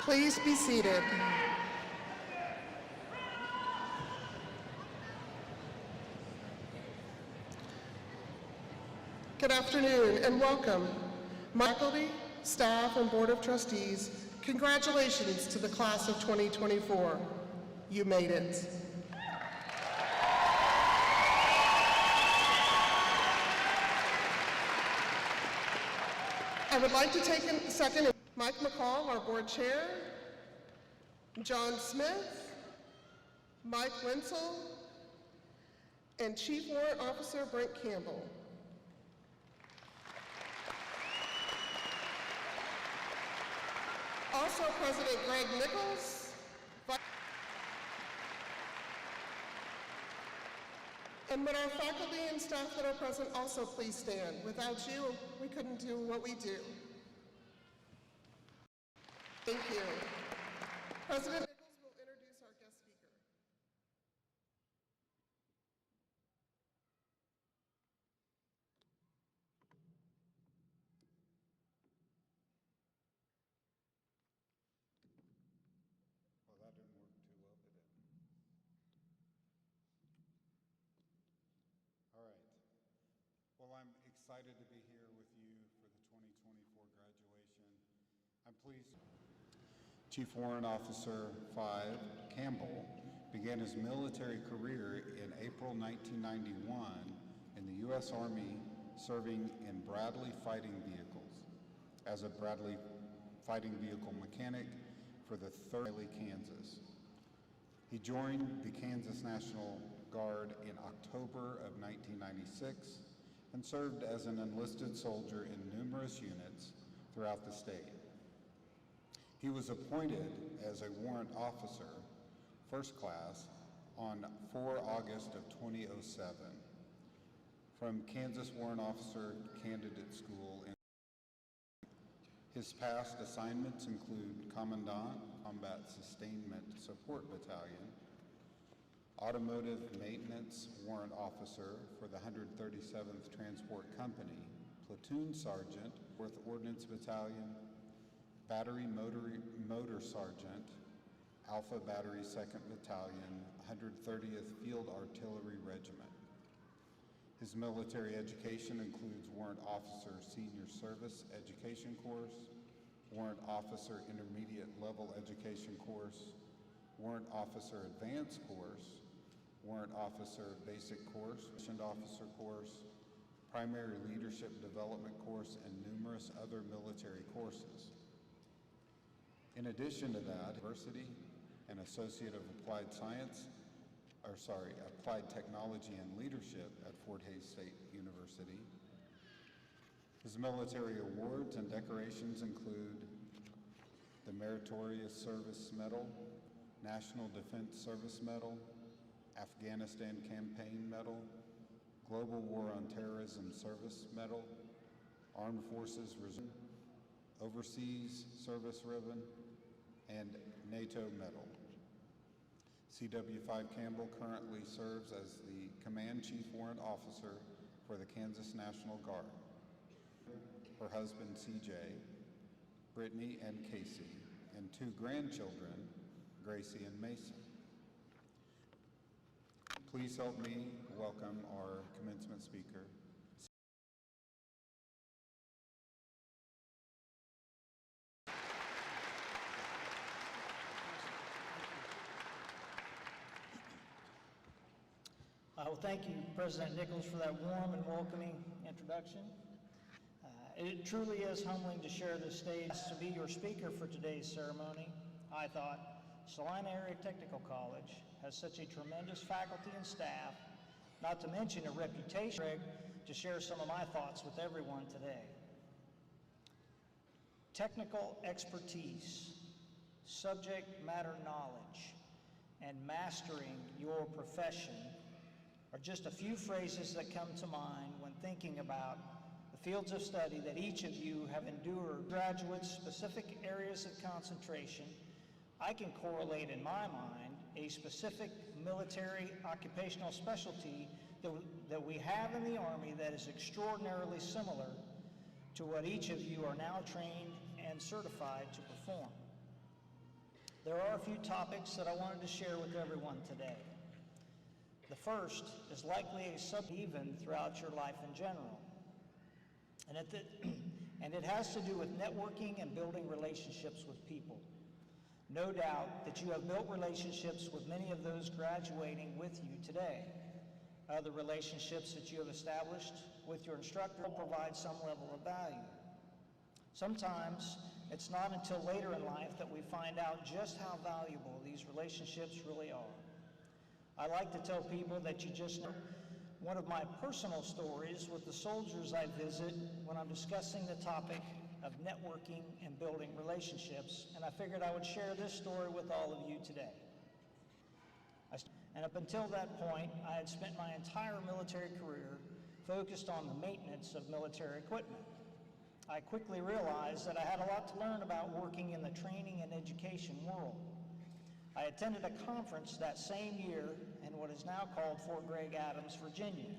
Please be seated. Good afternoon and welcome. Faculty, staff, and Board of Trustees, congratulations to the class of 2024. You made it. I would like to take a second. Mike McCall, our board chair, John Smith, Mike Wenzel, and Chief Warrant Officer Brent Campbell. Also President Greg Nichols, and would our faculty and staff that are present also please stand. Without you, we couldn't do what we do. Thank you. President Nichols will introduce our guest speaker. Well, that didn't work too well, did it? All right. Well, I'm excited to be here with you for the 2024 graduation. I'm pleased. Chief Warrant Officer 5, Campbell, began his military career in April 1991 in the U.S. Army, serving in Bradley fighting vehicles as a Bradley fighting vehicle mechanic for the 3rd Kansas. He joined the Kansas National Guard in October of 1996 and served as an enlisted soldier in numerous units throughout the state. He was appointed as a warrant officer, first class, on 4 August of 2007 from Kansas Warrant Officer Candidate School. His past assignments include Commandant, Combat Sustainment Support Battalion, Automotive Maintenance Warrant Officer for the 137th Transport Company, Platoon Sergeant, 4th Ordnance Battalion, Battery Motor Sergeant, Alpha Battery 2nd Battalion, 130th Field Artillery Regiment. His military education includes Warrant Officer Senior Service Education Course, Warrant Officer Intermediate Level Education Course, Warrant Officer Advanced Course, Warrant Officer Basic Course, Mission Officer Course, Primary Leadership Development Course, and numerous other military courses. In addition to that, University and Associate of Applied Technology and Leadership at Fort Hays State University. His military awards and decorations include the Meritorious Service Medal, National Defense Service Medal, Afghanistan Campaign Medal, Global War on Terrorism Service Medal, Armed Forces Reserve, Overseas Service Ribbon, and NATO Medal. CW5 Campbell currently serves as the Command Chief Warrant Officer for the Kansas National Guard. Her husband CJ, Brittany and Casey, and 2 grandchildren, Gracie and Mason. Please help me welcome our commencement speaker. Well, thank you, President Nichols, for that warm and welcoming introduction. It truly is humbling to share this stage to be your speaker for today's ceremony. I thought Salina Area Technical College has such a tremendous faculty and staff, not to mention a reputation, to share some of my thoughts with everyone today. Technical expertise, subject matter knowledge, and mastering your profession are just a few phrases that come to mind when thinking about the fields of study that each of you have endured. Graduates' specific areas of concentration, I can correlate in my mind a specific military occupational specialty that we have in the Army that is extraordinarily similar to what each of you are now trained and certified to perform. There are a few topics that I wanted to share with everyone today. The first is likely a even throughout your life in general. And it has to do with networking and building relationships with people. No doubt that you have built relationships with many of those graduating with you today. Other relationships that you have established with your instructor will provide some level of value. Sometimes it's not until later in life that we find out just how valuable these relationships really are. I like to tell people that you just know. One of my personal stories with the soldiers I visit when I'm discussing the topic of networking and building relationships, and I figured I would share this story with all of you today. And up until that point, I had spent my entire military career focused on the maintenance of military equipment. I quickly realized that I had a lot to learn about working in the training and education world. I attended a conference that same year in what is now called Fort Gregg Adams, Virginia,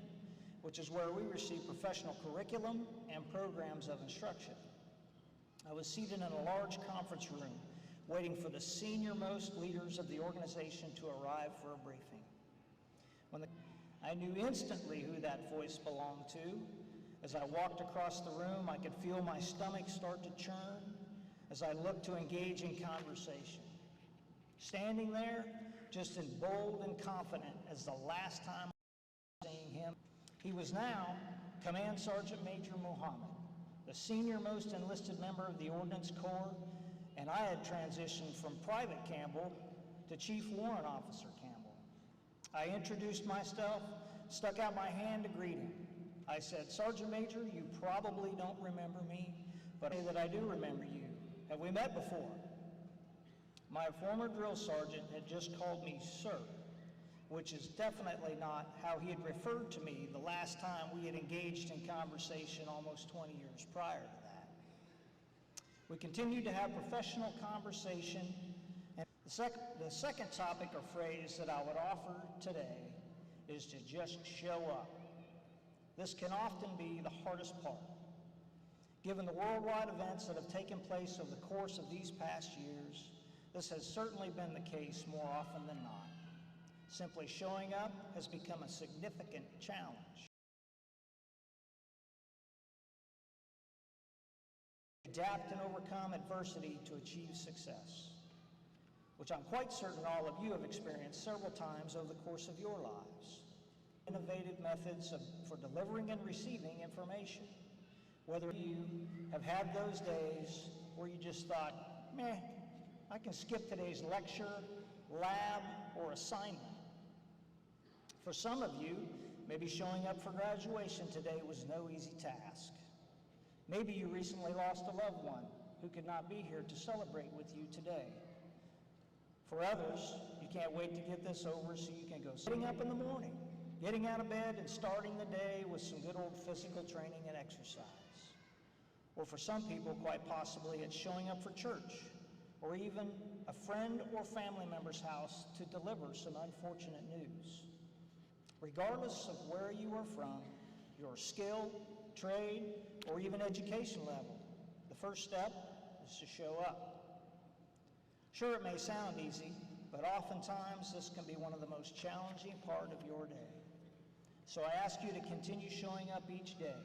which is where we receive professional curriculum and programs of instruction. I was seated in a large conference room waiting for the senior-most leaders of the organization to arrive for a briefing. I knew instantly who that voice belonged to. As I walked across the room, I could feel my stomach start to churn as I looked to engage in conversation. Standing there, just as bold and confident as the last time I was seeing him, he was now Command Sergeant Major Muhammad, the senior-most enlisted member of the Ordnance Corps, and I had transitioned from Private Campbell to Chief Warrant Officer Campbell. I introduced myself, stuck out my hand to greet him. I said, "Sergeant Major, you probably don't remember me, but I say that I do remember you. Have we met before?" My former drill sergeant had just called me sir, which is definitely not how he had referred to me the last time we had engaged in conversation almost 20 years prior to that. We continued to have professional conversation, and the second topic or phrase that I would offer today is to just show up. This can often be the hardest part. Given the worldwide events that have taken place over the course of these past years, this has certainly been the case more often than not. Simply showing up has become a significant challenge. Adapt and overcome adversity to achieve success, which I'm quite certain all of you have experienced several times over the course of your lives. Innovative methods for delivering and receiving information. Whether you have had those days where you just thought, meh, I can skip today's lecture, lab, or assignment. For some of you, maybe showing up for graduation today was no easy task. Maybe you recently lost a loved one who could not be here to celebrate with you today. For others, you can't wait to get this over so you can go sitting up in the morning, getting out of bed and starting the day with some good old physical training and exercise. Or for some people, quite possibly, it's showing up for church, or even a friend or family member's house to deliver some unfortunate news. Regardless of where you are from, your skill, trade, or even education level, the first step is to show up. Sure, it may sound easy, but oftentimes this can be one of the most challenging part of your day. So I ask you to continue showing up each day.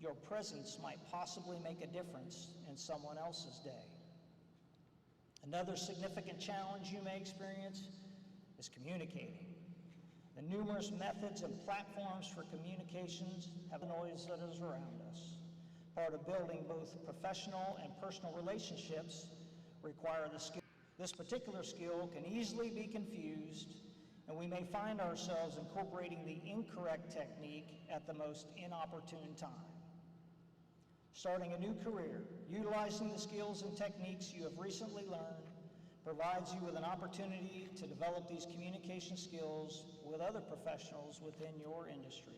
Your presence might possibly make a difference in someone else's day. Another significant challenge you may experience is communicating. The numerous methods and platforms for communications have the noise that is around us. Part of building both professional and personal relationships require the skill. This particular skill can easily be confused, and we may find ourselves incorporating the incorrect technique at the most inopportune time. Starting a new career, utilizing the skills and techniques you have recently learned, provides you with an opportunity to develop these communication skills with other professionals within your industry.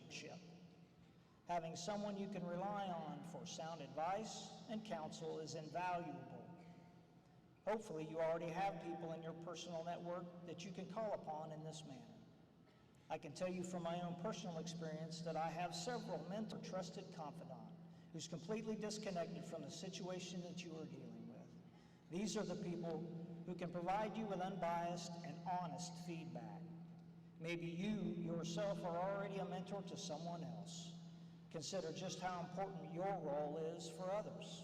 Having someone you can rely on for sound advice and counsel is invaluable. Hopefully you already have people in your personal network that you can call upon in this manner. I can tell you from my own personal experience that I have several mentor trusted confidant who's completely disconnected from the situation that you are dealing with. These are the people who can provide you with unbiased and honest feedback. Maybe you yourself are already a mentor to someone else. Consider just how important your role is for others.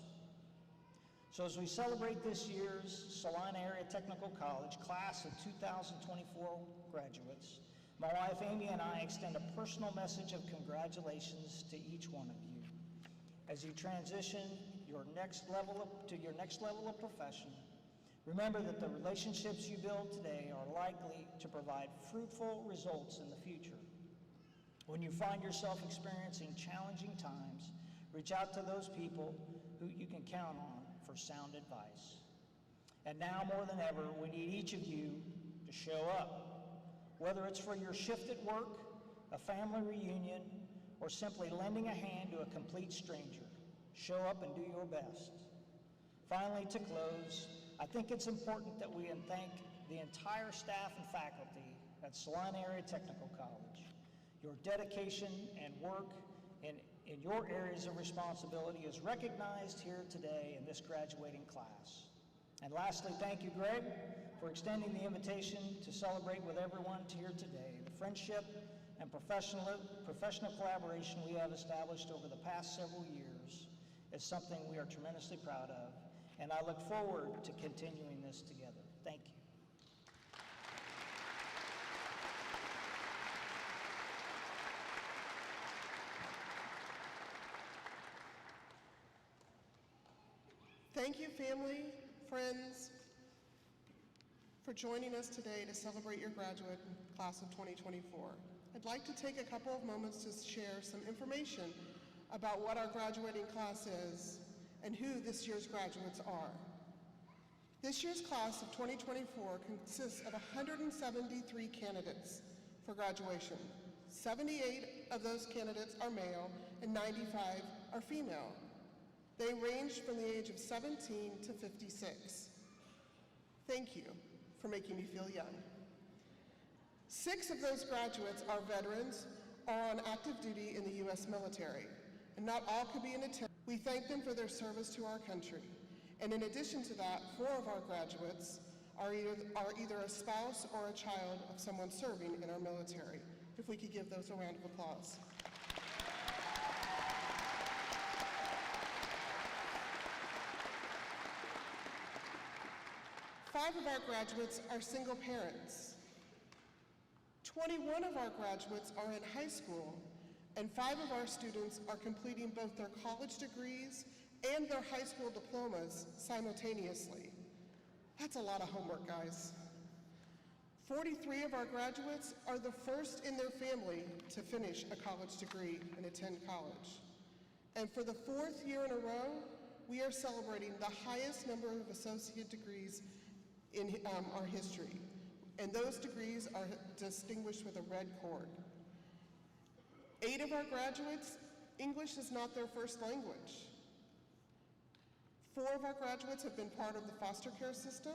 So as we celebrate this year's Salina Area Technical College class of 2024 graduates, my wife Amy and I extend a personal message of congratulations to each one of you. As you transition to your next level of profession, remember that the relationships you build today are likely to provide fruitful results in the future. When you find yourself experiencing challenging times, reach out to those people who you can count on for sound advice. And now more than ever, we need each of you to show up. Whether it's for your shift at work, a family reunion, or simply lending a hand to a complete stranger, show up and do your best. Finally, to close, I think it's important that we thank the entire staff and faculty at Salina Area Technical College. Your dedication and work in your areas of responsibility is recognized here today in this graduating class. And lastly, thank you, Greg, for extending the invitation to celebrate with everyone here today. The friendship and professional collaboration we have established over the past several years is something we are tremendously proud of, and I look forward to continuing this together. Thank you. Thank you, family, friends, for joining us today to celebrate your graduate class of 2024. I'd like to take a couple of moments to share some information about what our graduating class is and who this year's graduates are. This year's class of 2024 consists of 173 candidates for graduation. 78 of those candidates are male and 95 are female. They range from the age of 17 to 56. Thank you for making me feel young. 6 of those graduates are veterans or on active duty in the U.S. military, and not all could be in attendance. We thank them for their service to our country. And in addition to that, 4 of our graduates are either a spouse or a child of someone serving in our military. If we could give those a round of applause. Five of our graduates are single parents. 21 of our graduates are in high school, and 5 of our students are completing both their college degrees and their high school diplomas simultaneously. That's a lot of homework, guys. 43 of our graduates are the first in their family to finish a college degree and attend college. And for the 4th year in a row, we are celebrating the highest number of associate degrees in our history. And those degrees are distinguished with a red cord. 8 of our graduates, English is not their first language. 4 of our graduates have been part of the foster care system.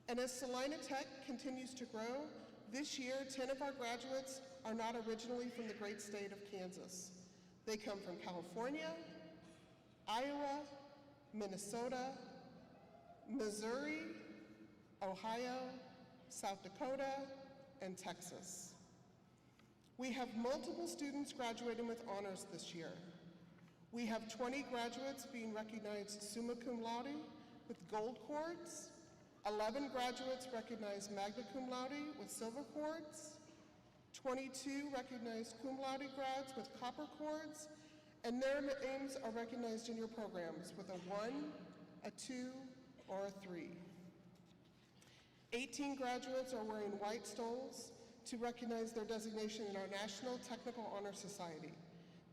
And as Salina Tech continues to grow, this year 10 of our graduates are not originally from the great state of Kansas. They come from California, Iowa, Minnesota, Missouri, Ohio, South Dakota, and Texas. We have multiple students graduating with honors this year. We have 20 graduates being recognized summa cum laude with gold cords, 11 graduates recognized magna cum laude with silver cords, 22 recognized cum laude grads with copper cords, and their names are recognized in your programs with a 1, a 2, or a 3. 18 graduates are wearing white stoles to recognize their designation in our National Technical Honor Society.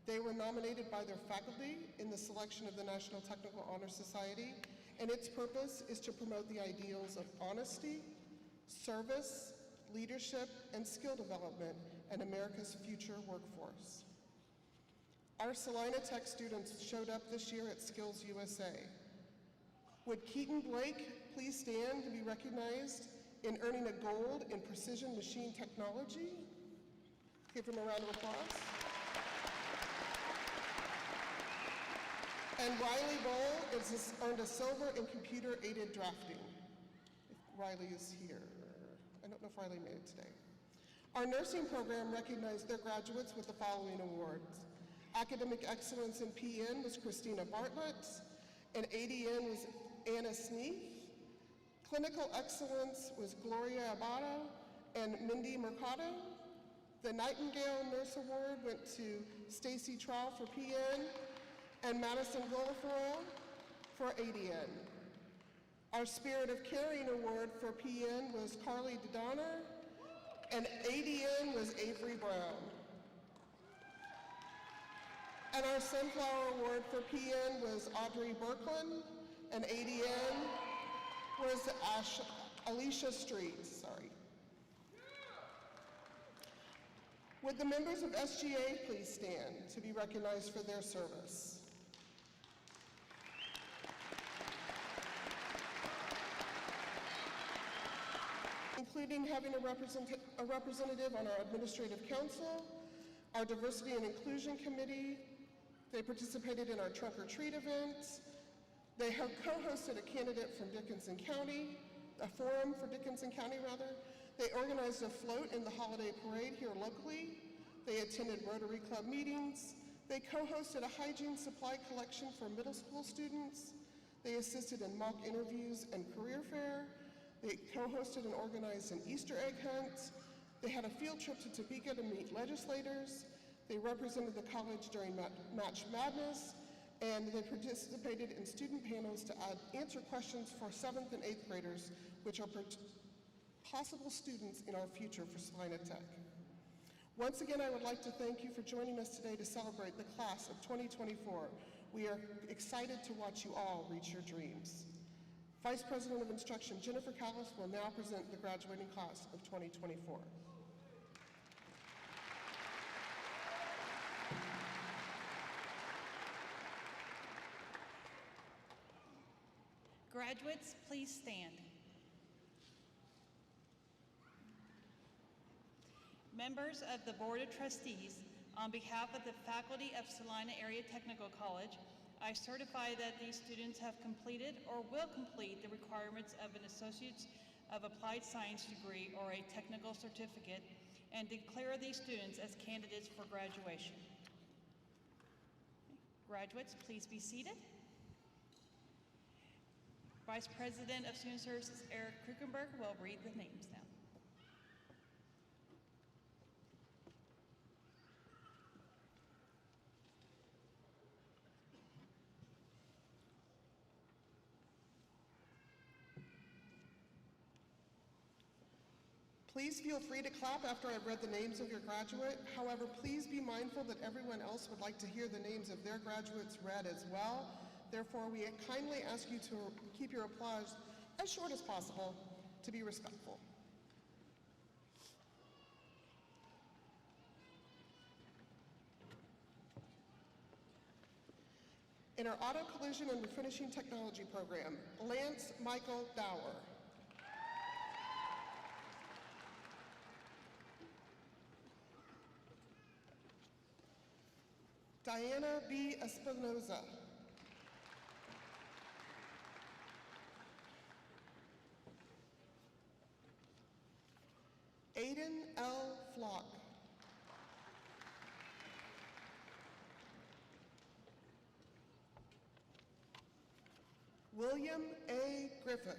They were nominated by their faculty in the selection of the National Technical Honor Society, and its purpose is to promote the ideals of honesty, service, leadership, and skill development in America's future workforce. Our Salina Tech students showed up this year at Skills USA. Would Keaton Blake please stand to be recognized in earning a gold in precision machine technology? Give him a round of applause. And Riley Bowl has earned a silver in computer-aided drafting. Riley is here. I don't know if Riley made it today. Our nursing program recognized their graduates with the following awards. Academic Excellence in PN was Christina Bartlett, and ADN was Anna Sneath. Clinical Excellence was Gloria Abado and Mindy Mercado. The Nightingale Nurse Award went to Stacy Trow for PN and Madison Guilfoyle for ADN. Our Spirit of Caring Award for PN was Carly DeDonner, and ADN was Avery Brown. And our Sunflower Award for PN was Audrey Birkland, and ADN was Alicia Street, sorry. Would the members of SGA please stand to be recognized for their service? Including having a representative on our administrative council, our diversity and inclusion committee. They participated in our trunk or treat event. They have co-hosted a candidate from Dickinson County, a forum for Dickinson County rather. They organized a float in the holiday parade here locally. They attended Rotary Club meetings. They co-hosted a hygiene supply collection for middle school students. They assisted in mock interviews and career fair. They co-hosted and organized an Easter egg hunt. They had a field trip to Topeka to meet legislators. They represented the college during Match Madness, and they participated in student panels to answer questions for 7th and 8th graders, which are possible students in our future for Salina Tech. Once again, I would like to thank you for joining us today to celebrate the class of 2024. We are excited to watch you all reach your dreams. Vice President of Instruction Jennifer Callis will now present the graduating class of 2024. Graduates, please stand. Members of the Board of Trustees, on behalf of the faculty of Salina Area Technical College, I certify that these students have completed or will complete the requirements of an Associate's of Applied Science degree or a technical certificate and declare these students as candidates for graduation. Graduates, please be seated. Vice President of Student Services Eric Krukenberg will read the names now. Please feel free to clap after I've read the names of your graduate. However, please be mindful that everyone else would like to hear the names of their graduates read as well. Therefore, we kindly ask you to keep your applause as short as possible to be respectful. In our Auto Collision and Refinishing Technology program, Lance Michael Dower. Diana B. Espinoza. Aiden L. Flock. William A. Griffith.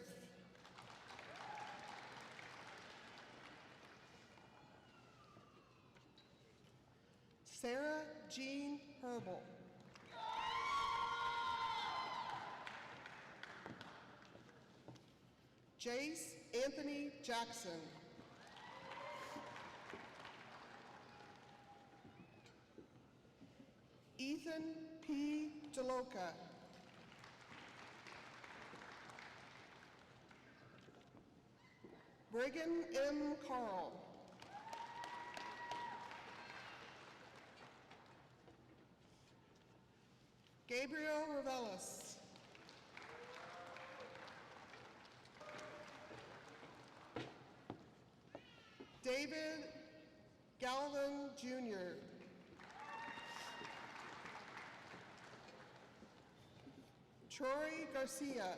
Sarah Jean Herbal. Jace Anthony Jackson. Ethan P. DeLoca. Brigham M. Carl. Gabriel Revelis. David Galvin Jr. Troy Garcia.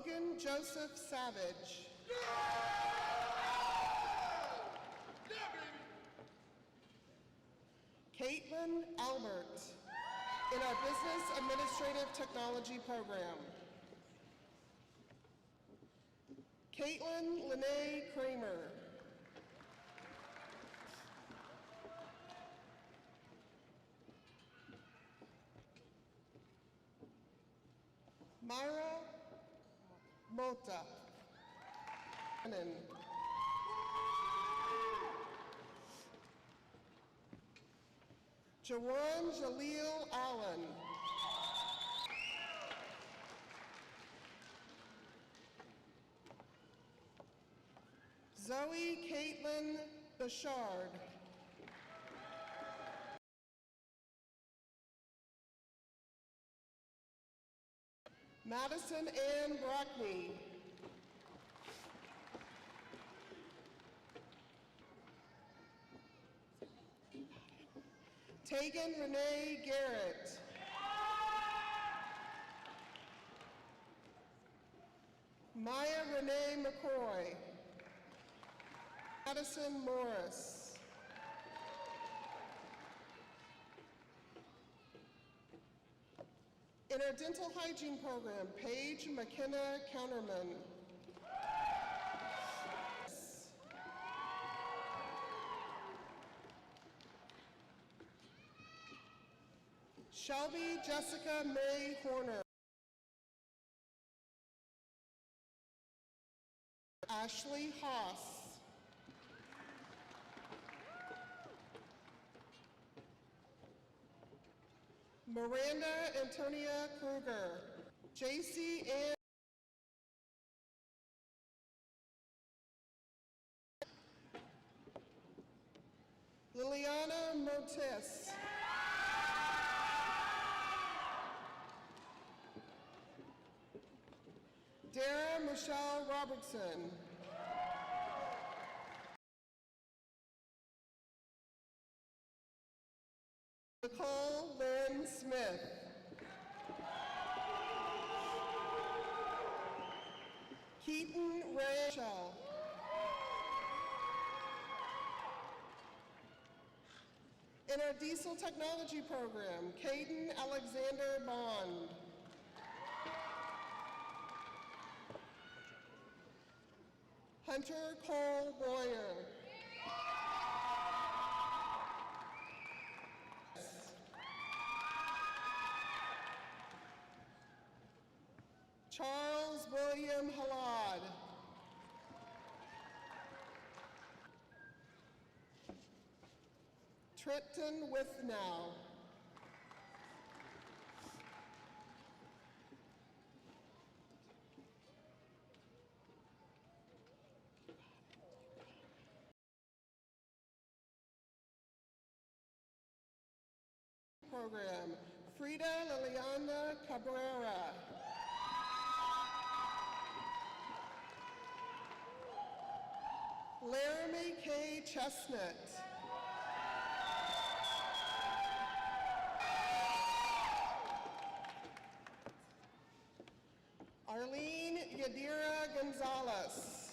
Logan Joseph Savage. Caitlin Albert in our Business Administrative Technology program. Caitlin Lene Kramer. Myra Mota. Jawan Jaleel Allen. Zoe Caitlin Bouchard. Madison Ann Brockney. Tegan Renee Garrett. Maya Renee McCoy. Madison Morris. In our dental hygiene program, Paige McKenna Counterman. Shelby Jessica May Horner. Ashley Haas. Miranda Antonia Kruger. JC Ann. Liliana Motis. Dara Michelle Robertson. Nicole Lynn Smith. Keaton Rachel. In our diesel technology program, Caden Alexander Bond. Hunter Cole Boyer. Charles William Halad. Trenton Withnow. Program, Frida Liliana Cabrera. Laramie K. Chestnut. Arlene Yadira Gonzalez.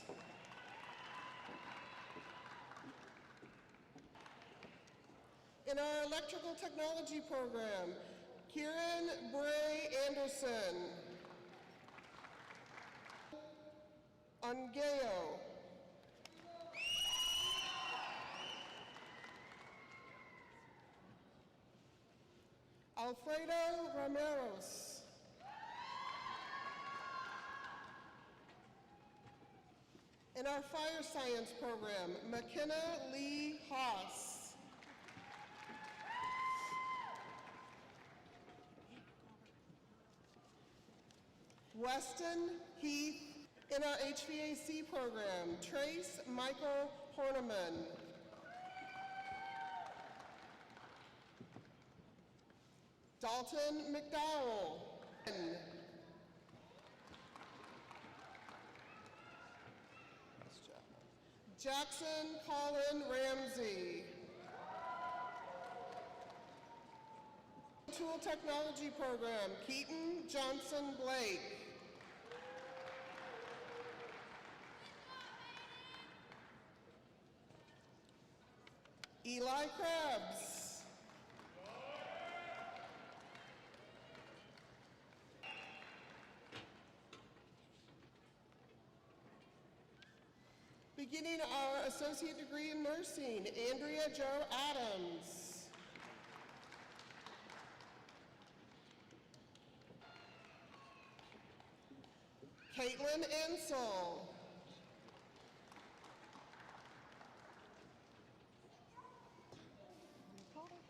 In our electrical technology program, Kieran Bray Anderson. Angeo. Alfredo Ramirez. In our fire science program, McKenna Lee Haas. Weston Heath. In our HVAC program, Trace Michael Horneman. Dalton McDowell. Jackson Colin Ramsey. Tool Technology Program, Keaton Johnson Blake. Eli Krebs. Beginning our associate degree in nursing, Andrea Jo Adams. Caitlin Ansel.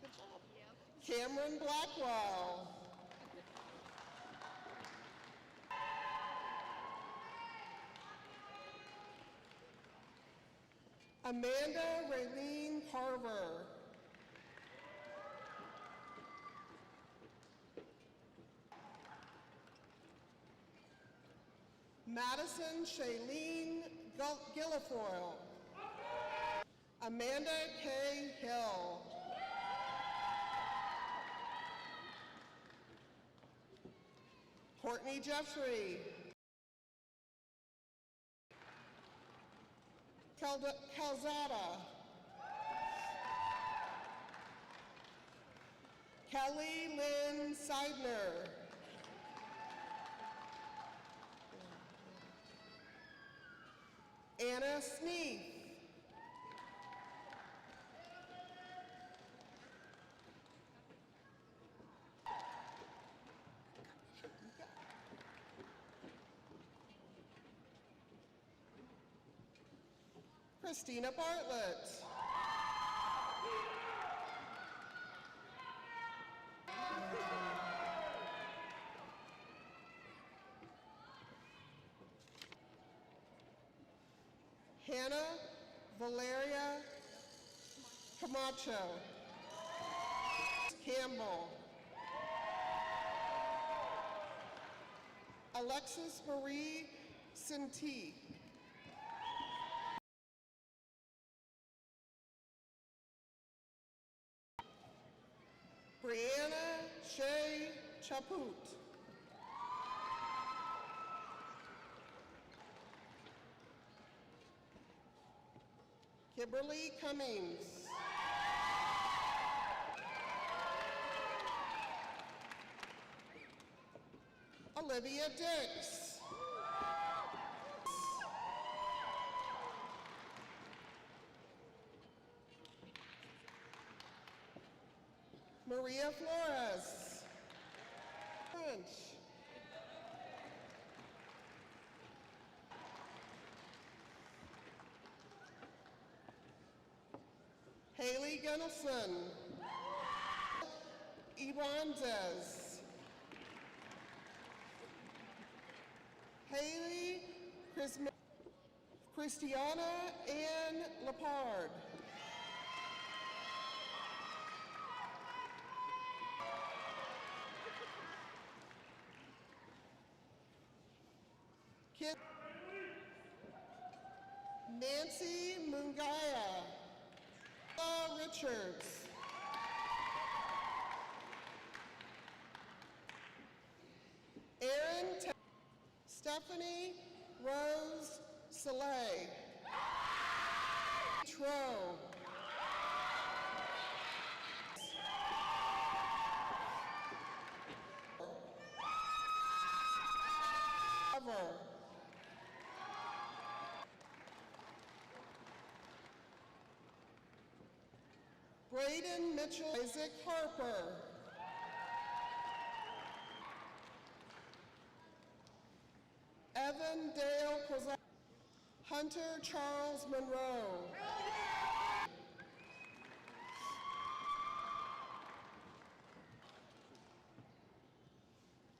Good job. Cameron Blackwell. Amanda Raylene Carver. Madison Shailene Guilfoyle. Amanda K. Hill. Courtney Jeffrey. Calzada. Kelly Lynn Seidner. Anna Sneath. Christina Bartlett. Hannah Valeria Camacho. Campbell. Alexis Marie Sinti. Brianna Shea Chaput. Kimberly Cummings. Olivia Dix. Maria Flores. French. Haley Gunnelson. Iwanzez. Haley Christiana Ann Lepard. Nancy Mungaya. Richards. Erin Stephanie Rose Soleil. Tro. Braden Mitchell. Isaac Harper. Evan Dale Kozak. Hunter Charles Monroe.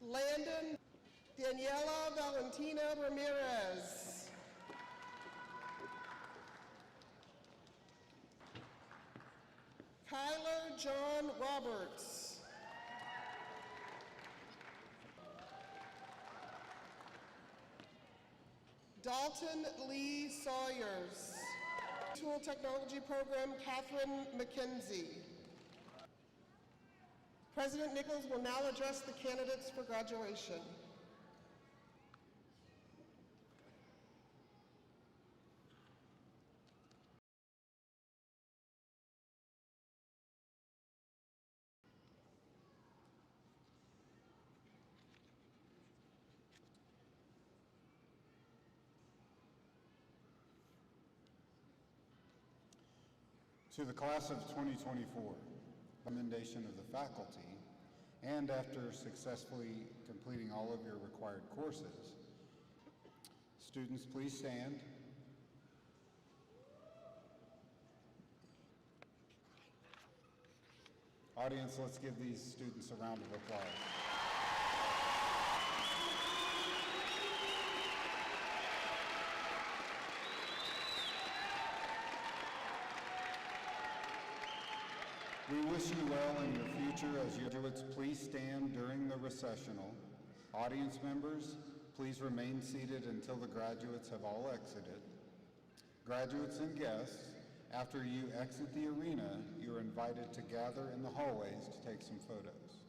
Landon Daniela Valentina Ramirez. Kyler John Roberts. Dalton Lee Sawyers. Tool Technology Program, Catherine McKenzie. President Nichols will now address the candidates for graduation. To the class of 2024, recommendation of the faculty, and after successfully completing all of your required courses, students, please stand. Audience, let's give these students a round of applause. We wish you well in your future as you graduates. Please stand during the recessional. Audience members, please remain seated until the graduates have all exited. Graduates and guests, after you exit the arena, you are invited to gather in the hallways to take some photos.